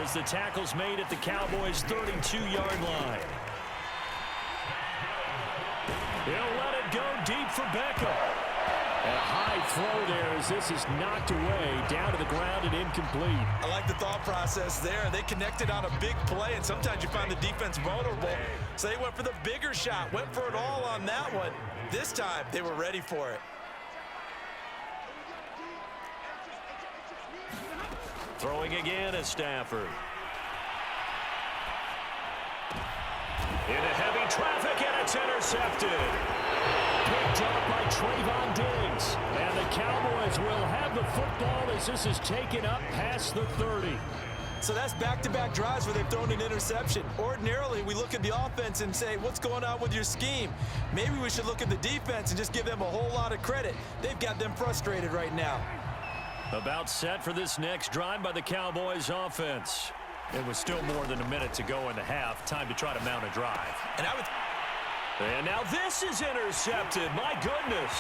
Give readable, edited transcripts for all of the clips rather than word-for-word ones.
as the tackle's made at the Cowboys' 32-yard line. He'll let it go deep for Beckham. A high throw there as this is knocked away, down to the ground and incomplete. I like the thought process there. They connected on a big play, and sometimes you find the defense vulnerable. So they went for the bigger shot, went for it all on that one. This time, they were ready for it. Throwing again is Stafford. Into heavy traffic, and it's intercepted. Picked up by Trayvon Diggs. And the Cowboys will have the football as this is taken up past the 30. So that's back-to-back drives where they've thrown an interception. Ordinarily, we look at the offense and say, what's going on with your scheme? Maybe we should look at the defense and just give them a whole lot of credit. They've got them frustrated right now. About set for this next drive by the Cowboys offense. It was still more than a minute to go in the half. Time to try to mount a drive. And now this is intercepted. My goodness.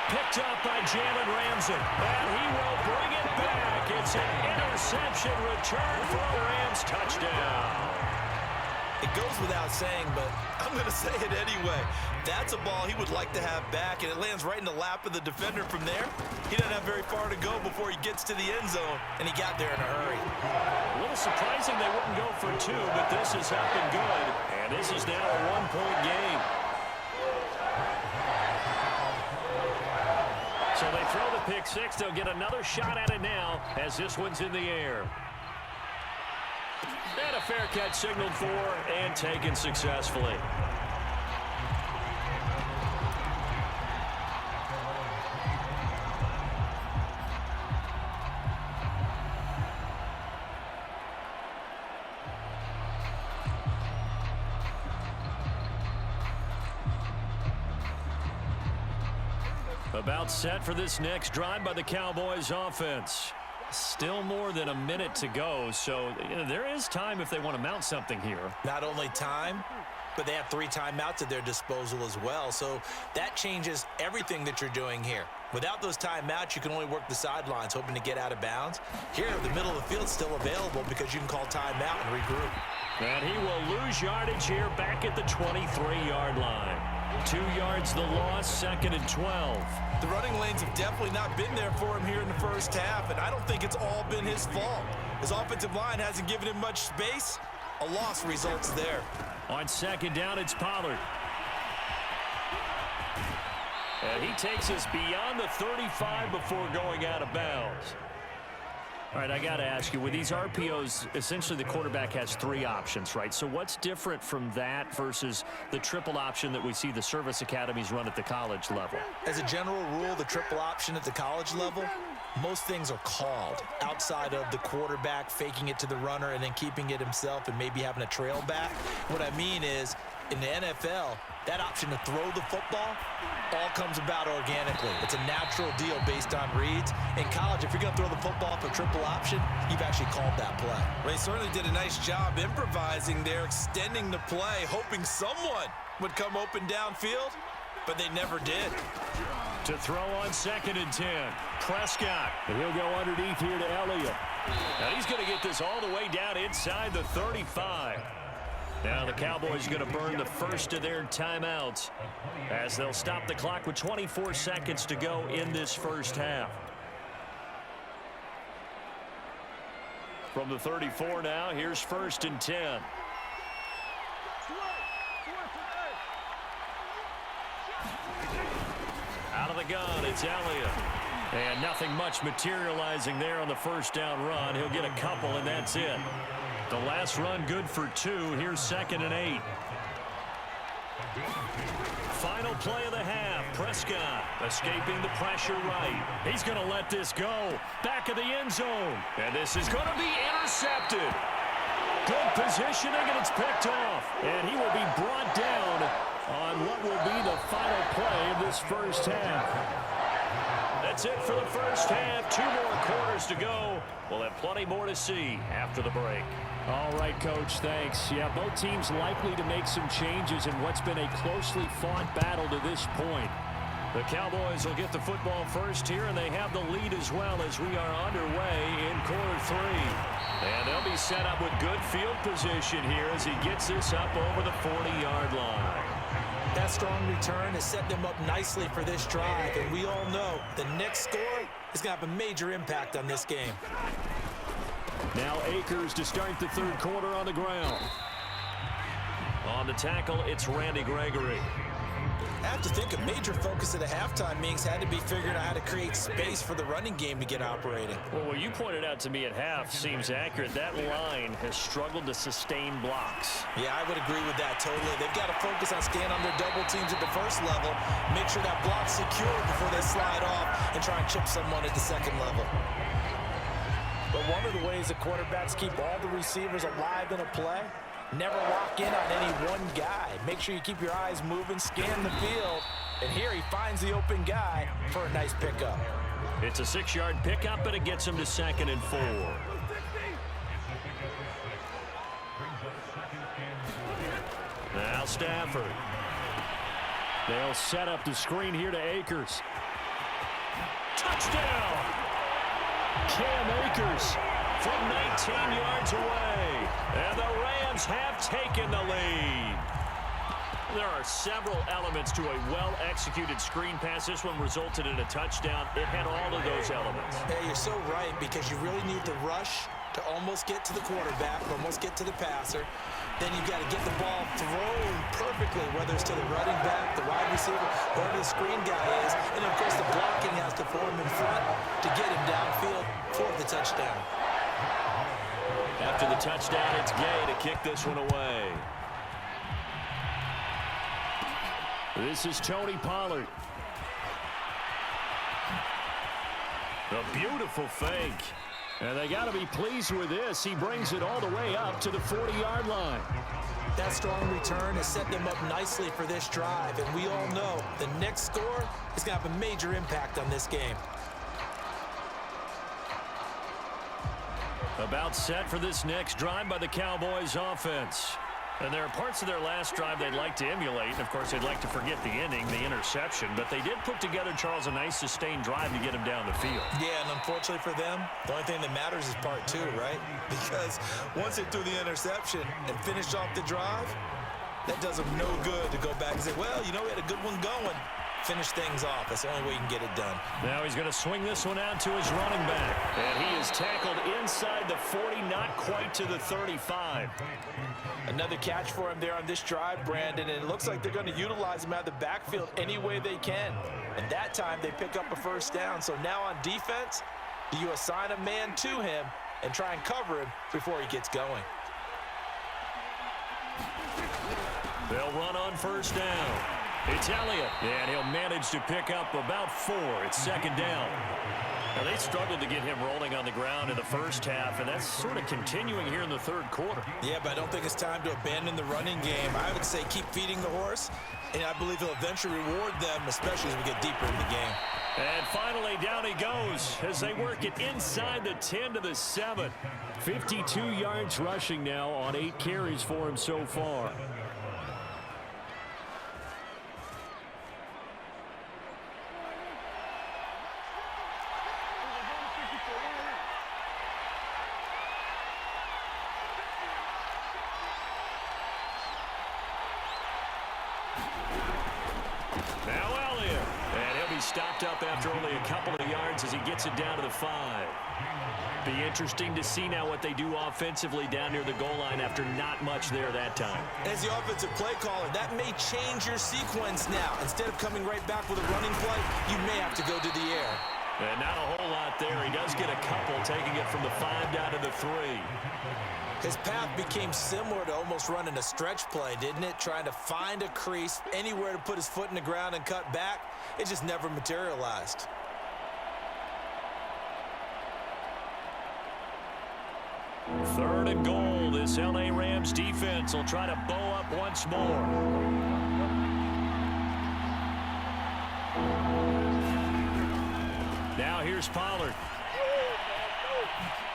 Picked up by Jalen Ramsey. And he will bring it back. It's an interception return for a Rams touchdown. It goes without saying, but I'm going to say it anyway. That's a ball he would like to have back, and it lands right in the lap of the defender from there. He doesn't have very far to go before he gets to the end zone, and he got there in a hurry. A little surprising they wouldn't go for two, but this is up and good, and this is now a one-point game. So they throw the pick six. They'll get another shot at it now as this one's in the air. And a fair catch signaled for and taken successfully. About set for this next drive by the Cowboys offense. Still more than a minute to go, so there is time if they want to mount something here. Not only time, but they have 3 timeouts at their disposal as well, so that changes everything that you're doing here. Without those timeouts, you can only work the sidelines, hoping to get out of bounds. Here, the middle of the field's still available because you can call timeout and regroup. And he will lose yardage here back at the 23-yard line. 2 yards the loss, 2nd and 12. The running lanes have definitely not been there for him here in the first half, and I don't think it's all been his fault. His offensive line hasn't given him much space. A loss results there. On 2nd down, it's Pollard. And he takes us beyond the 35 before going out of bounds. All right, I got to ask you, with these RPOs, essentially the quarterback has 3 options, right? So what's different from that versus the triple option that we see the service academies run at the college level? As a general rule, the triple option at the college level, most things are called outside of the quarterback faking it to the runner and then keeping it himself and maybe having a trail back. What I mean is, in the NFL, that option to throw the football all comes about organically. It's a natural deal based on reads. In college, if you're going to throw the football for triple option, you've actually called that play. Well, he certainly did a nice job improvising there, extending the play, hoping someone would come open downfield, but they never did. To throw on 2nd and 10, Prescott. And he'll go underneath here to Elliott. Now he's going to get this all the way down inside the 35. Now the Cowboys are going to burn the first of their timeouts as they'll stop the clock with 24 seconds to go in this first half. From the 34 now, here's 1st and 10. Out of the gun, it's Elliott. And nothing much materializing there on the first down run. He'll get a couple, and that's it. The last run good for 2. Here's 2nd and 8. Final play of the half. Prescott escaping the pressure right. He's going to let this go. Back of the end zone. And this is going to be intercepted. Good positioning, and it's picked off. And he will be brought down on what will be the final play of this first half. That's it for the first half. 2 more quarters to go. We'll have plenty more to see after the break. All right, Coach, thanks. Yeah, both teams likely to make some changes in what's been a closely fought battle to this point. The Cowboys will get the football first here, and they have the lead as well as we are underway in quarter 3. And they'll be set up with good field position here as he gets this up over the 40-yard line. That strong return has set them up nicely for this drive, and we all know the next score is going to have a major impact on this game. Now Akers to start the third quarter on the ground. On the tackle, it's Randy Gregory. I have to think a major focus at the halftime meetings had to be figuring out how to create space for the running game to get operating. Well, what you pointed out to me at half seems accurate. That line has struggled to sustain blocks. Yeah, I would agree with that totally. They've got to focus on staying on their double teams at the first level, make sure that block's secure before they slide off, and try and chip someone at the second level. But one of the ways the quarterbacks keep all the receivers alive in a play, never lock in on any one guy. Make sure you keep your eyes moving, scan the field, and here he finds the open guy for a nice pickup. It's a 6-yard pickup, and it gets him to 2nd and 4. Now Stafford. They'll set up the screen here to Akers. Touchdown! Cam Akers from 19 yards away. And the Rams have taken the lead. There are several elements to a well-executed screen pass. This one resulted in a touchdown. It had all of those elements. Yeah, you're so right, because you really need the rush to almost get to the quarterback, almost get to the passer. Then you've got to get the ball thrown perfectly, whether it's to the running back, the wide receiver, wherever the screen guy is. And, of course, the blocking has to form in front to get him downfield for the touchdown. After the touchdown, it's Gay to kick this one away. This is Tony Pollard. A beautiful fake. And they got to be pleased with this. He brings it all the way up to the 40-yard line. That strong return has set them up nicely for this drive. And we all know the next score is going to have a major impact on this game. About set for this next drive by the Cowboys offense. And there are parts of their last drive they'd like to emulate. And, of course, they'd like to forget the ending, the interception. But they did put together, Charles, a nice sustained drive to get him down the field. Yeah, and unfortunately for them, the only thing that matters is part 2, right? Because once they threw the interception and finished off the drive, that does them no good to go back and say, well, you know, we had a good one going. Finish things off. That's the only way you can get it done. Now he's going to swing this one out to his running back. And he is tackled inside the 40, not quite to the 35. Another catch for him there on this drive, Brandon, and it looks like they're going to utilize him out of the backfield any way they can. And that time they pick up a first down. So now on defense, do you assign a man to him and try and cover him before he gets going? They'll run on first down. It's Elliott, and he'll manage to pick up about 4. It's 2nd down. Now, they struggled to get him rolling on the ground in the first half, and that's sort of continuing here in the third quarter. Yeah, but I don't think it's time to abandon the running game. I would say keep feeding the horse, and I believe he'll eventually reward them, especially as we get deeper in the game. And finally, down he goes as they work it inside the 10 to the 7. 52 yards rushing now on 8 carries for him so far. Now Elliott, and he'll be stopped up after only a couple of yards as he gets it down to the 5. Be interesting to see now what they do offensively down near the goal line after not much there that time. As the offensive play caller, that may change your sequence now. Instead of coming right back with a running play, you may have to go to the air. And not a whole lot there. He does get a couple, taking it from the 5 down to the 3. His path became similar to almost running a stretch play, didn't it? Trying to find a crease, anywhere to put his foot in the ground and cut back. It just never materialized. Third and goal. This L.A. Rams defense will try to bow up once more. Now here's Pollard.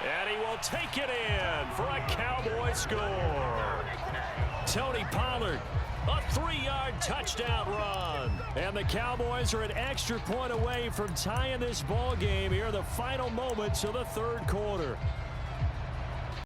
And he will take it in for a Cowboy score. Tony Pollard, a 3-yard touchdown run. And the Cowboys are an extra point away from tying this ball game here in the final moments of the third quarter.